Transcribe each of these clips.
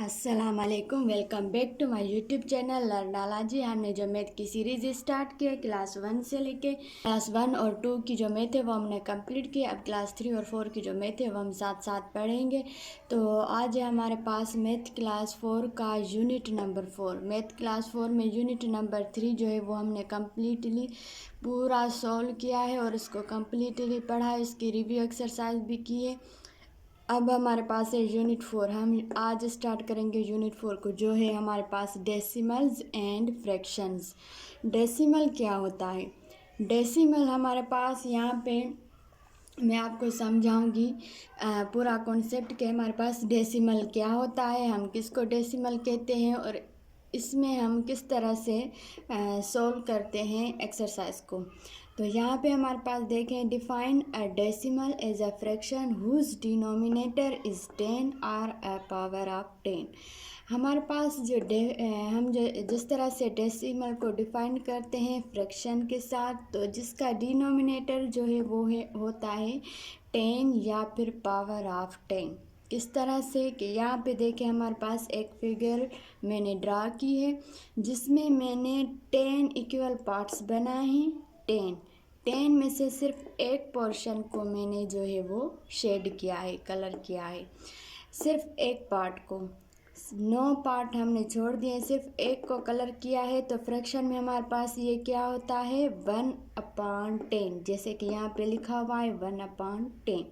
अस्सलाम वालेकुम, welcome back to my YouTube channel लर्नाला जी। हमने जो मैथ की सीरीज़ स्टार्ट की है क्लास 1 से लेके क्लास 1 और 2 की जो मैथ है वो हमने कंप्लीट की। अब क्लास 3 और 4 की जो मैथ है वो हम साथ साथ पढ़ेंगे। तो आज है हमारे पास मैथ क्लास 4 का यूनिट नंबर 4। मैथ क्लास 4 में यूनिट नंबर 3 जो है वो हमने कम्प्लीटली पूरा सॉल्व किया है और इसको कम्प्लीटली पढ़ा है, इसकी रिव्यू एक्सरसाइज भी की है। अब हमारे पास है यूनिट 4। हम आज स्टार्ट करेंगे यूनिट 4 को, जो है हमारे पास डेसिमल्स एंड फ्रैक्शंस। डेसिमल क्या होता है? डेसिमल हमारे पास यहाँ पे मैं आपको समझाऊंगी पूरा कॉन्सेप्ट कि हमारे पास डेसिमल क्या होता है, हम किसको डेसिमल कहते हैं और इसमें हम किस तरह से सॉल्व करते हैं एक्सरसाइज को। तो यहाँ पे हमारे पास देखें, define a decimal as a fraction whose denominator is 10 और अ पावर ऑफ 10। हमारे पास हम जो जिस तरह से डेसिमल को डिफाइन करते हैं फ्रैक्शन के साथ, तो जिसका डिनोमिनेटर जो है वो होता है 10 या फिर पावर ऑफ 10। किस तरह से कि यहाँ पे देखें, हमारे पास एक फिगर मैंने ड्रा की है जिसमें मैंने 10 इक्वल पार्ट्स बनाए हैं। 10 में से सिर्फ एक पोर्शन को मैंने जो है वो शेड किया है, कलर किया है, सिर्फ एक पार्ट को। 9 पार्ट हमने छोड़ दिए, सिर्फ एक को कलर किया है। तो फ्रैक्शन में हमारे पास ये क्या होता है 1/10, जैसे कि यहाँ पे लिखा हुआ है 1/10।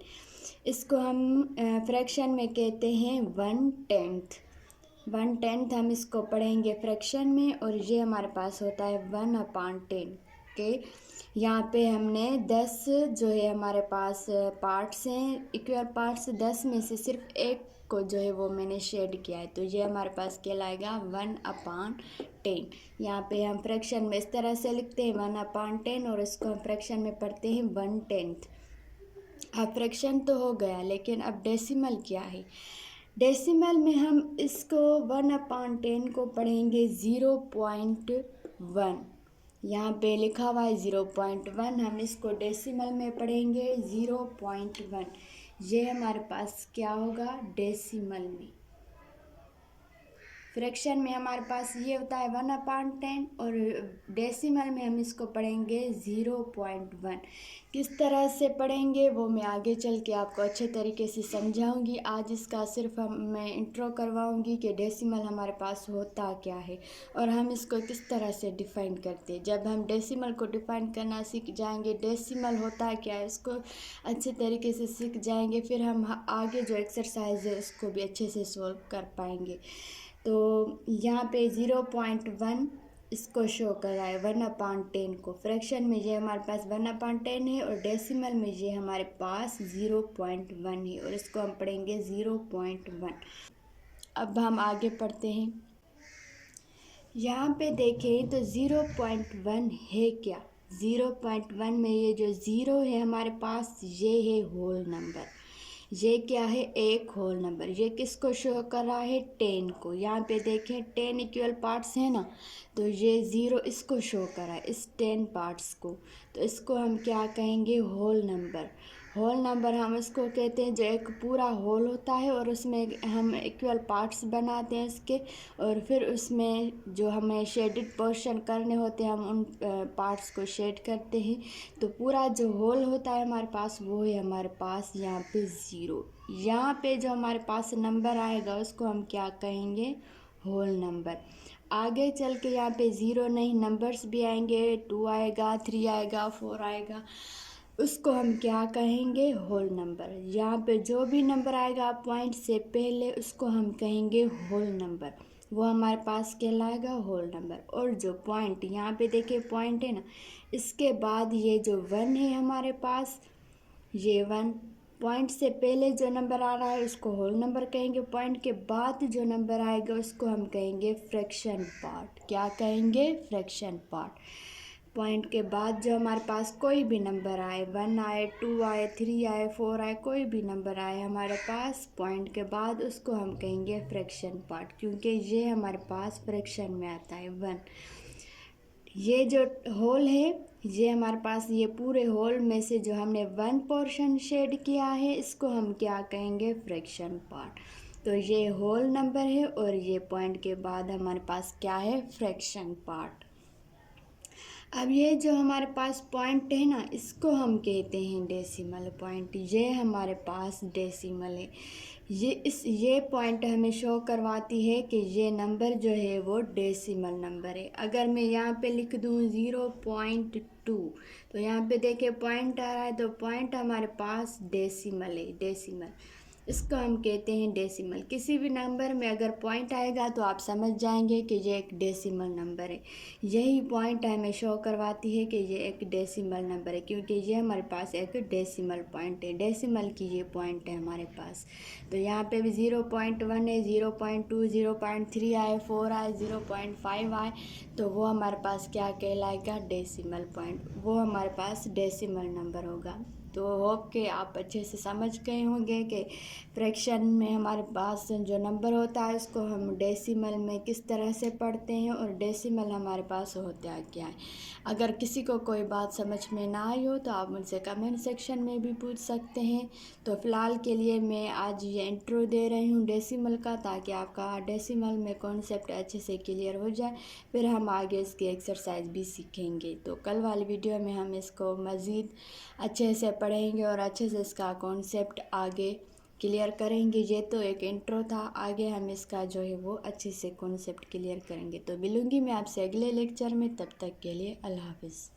इसको हम फ्रैक्शन में कहते हैं 1/10। 1/10 हम इसको पढ़ेंगे फ्रैक्शन में, और ये हमारे पास होता है 1/10 के। यहाँ पे हमने 10 जो है हमारे पास पार्ट्स हैं, इक्वल पार्ट्स, 10 में से सिर्फ एक को जो है वो मैंने शेड किया है, तो ये हमारे पास कहलाएगा 1/10। यहाँ पे हम फ्रैक्शन में इस तरह से लिखते हैं 1/10, और इसको हम फ्रैक्शन में पढ़ते हैं 1/10। अब फ्रैक्शन तो हो गया, लेकिन अब डेसिमल क्या है? डेसिमल में हम इसको 1/10 को पढ़ेंगे 0.1। यहाँ पे लिखा हुआ है 0.1, हम इसको डेसिमल में पढ़ेंगे 0.1। ये हमारे पास क्या होगा डेसिमल में। फ्रैक्शन में हमारे पास ये होता है 1/10, और डेसिमल में हम इसको पढ़ेंगे 0.1। किस तरह से पढ़ेंगे वो मैं आगे चल के आपको अच्छे तरीके से समझाऊंगी। आज इसका सिर्फ मैं इंट्रो करवाऊंगी कि डेसिमल हमारे पास होता क्या है और हम इसको किस तरह से डिफ़ाइन करते हैं। जब हम डेसिमल को डिफ़ाइन करना सीख जाएंगे, डेसिमल होता क्या है इसको अच्छे तरीके से सीख जाएंगे, फिर हम आगे जो एक्सरसाइज है उसको भी अच्छे से सॉल्व कर पाएंगे। तो यहाँ पे 0.1 इसको शो कर रहा है 1/10 को। फ्रैक्शन में ये हमारे पास 1/10 है, और डेसिमल में ये हमारे पास 0.1 है, और इसको हम पढ़ेंगे 0.1। अब हम आगे पढ़ते हैं। यहाँ पे देखें तो 0.1 है क्या? 0.1 में ये जो ज़ीरो है हमारे पास, ये है होल नंबर। ये क्या है? एक होल नंबर। ये किसको शो कर रहा है? 10 को। यहाँ पे देखें 10 इक्वल पार्ट्स है ना, तो ये ज़ीरो इसको शो कर रहा है, इस 10 पार्ट्स को। तो इसको हम क्या कहेंगे? Whole number. होल नंबर हम इसको कहते हैं जो एक पूरा होल होता है और उसमें हम इक्वल पार्ट्स बनाते हैं इसके, और फिर उसमें जो हमें शेडेड पोर्शन करने होते हैं हम उन पार्ट्स को शेड करते हैं। तो पूरा जो होल होता है हमारे पास वो है हमारे पास यहाँ पे 0। यहाँ पे जो हमारे पास नंबर आएगा उसको हम क्या कहेंगे? Whole number. आगे चल के यहाँ पे 0 नहीं, नंबर्स भी आएंगे, 2 आएगा, 3 आएगा, 4 आएगा, उसको हम क्या कहेंगे? Whole number. यहाँ पे जो भी नंबर आएगा पॉइंट से पहले उसको हम कहेंगे होल नंबर, वो हमारे पास कहलाएगा होल नंबर। और जो पॉइंट यहाँ पे देखिए पॉइंट है ना, इसके बाद ये जो 1 है हमारे पास, ये 1 पॉइंट से पहले जो नंबर आ रहा है उसको होल नंबर कहेंगे, पॉइंट के बाद जो नंबर आएगा उसको हम कहेंगे फ्रैक्शन पार्ट। क्या कहेंगे? Fraction part. पॉइंट के बाद जो हमारे पास कोई भी नंबर आए, 1 आए, 2 आए, 3 आए, 4 आए, कोई भी नंबर आए हमारे पास पॉइंट के बाद, उसको हम कहेंगे फ्रैक्शन पार्ट, क्योंकि ये हमारे पास फ्रैक्शन में आता है 1। ये जो होल है, ये हमारे पास ये पूरे होल में से जो हमने 1 पोर्शन शेड किया है इसको हम क्या कहेंगे? Fraction part. तो ये होल नंबर है और ये पॉइंट के बाद हमारे पास क्या है, फ्रैक्शन पार्ट। अब ये जो हमारे पास पॉइंट है ना, इसको हम कहते हैं डेसिमल पॉइंट। ये हमारे पास डेसिमल है। ये पॉइंट हमें शो करवाती है कि ये नंबर जो है वो डेसिमल नंबर है। अगर मैं यहाँ पे लिख दूँ 0.2, तो यहाँ पे देखिए पॉइंट आ रहा है, तो पॉइंट हमारे पास डेसिमल है, डेसिमल। इसको हम कहते हैं डेसिमल। किसी भी नंबर में अगर पॉइंट आएगा तो आप समझ जाएंगे कि ये एक डेसिमल नंबर है। यही पॉइंट हमें शो करवाती है कि ये एक डेसिमल नंबर है, क्योंकि ये हमारे पास एक डेसिमल पॉइंट है, डेसिमल की ये पॉइंट है हमारे पास। तो यहाँ पे भी 0.1 है, 0.2, 0.3 आए, 4 आए, 0.5 आए, तो वो हमारे पास क्या कहलाएगा, डेसिमल पॉइंट। वो हमारे पास डेसिमल नंबर होगा। तो होप कि आप अच्छे से समझ गए होंगे कि फ्रैक्शन में हमारे पास जो नंबर होता है उसको हम डेसिमल में किस तरह से पढ़ते हैं और डेसिमल हमारे पास होता क्या है। अगर किसी को कोई बात समझ में ना आई हो तो आप मुझसे कमेंट सेक्शन में भी पूछ सकते हैं। तो फ़िलहाल के लिए मैं आज ये इंट्रो दे रही हूँ डेसिमल का, ताकि आपका डेसिमल में कॉन्सेप्ट अच्छे से क्लियर हो जाए। फिर हम आगे इसकी एक्सरसाइज भी सीखेंगे। तो कल वाली वीडियो में हम इसको मज़ीद अच्छे से पढ़ेंगे और अच्छे से इसका कॉन्सेप्ट आगे क्लियर करेंगे। ये तो एक इंट्रो था, आगे हम इसका जो है वो अच्छे से कॉन्सेप्ट क्लियर करेंगे। तो मिलूँगी मैं आपसे अगले लेक्चर में, तब तक के लिए अल्लाह हाफिज़।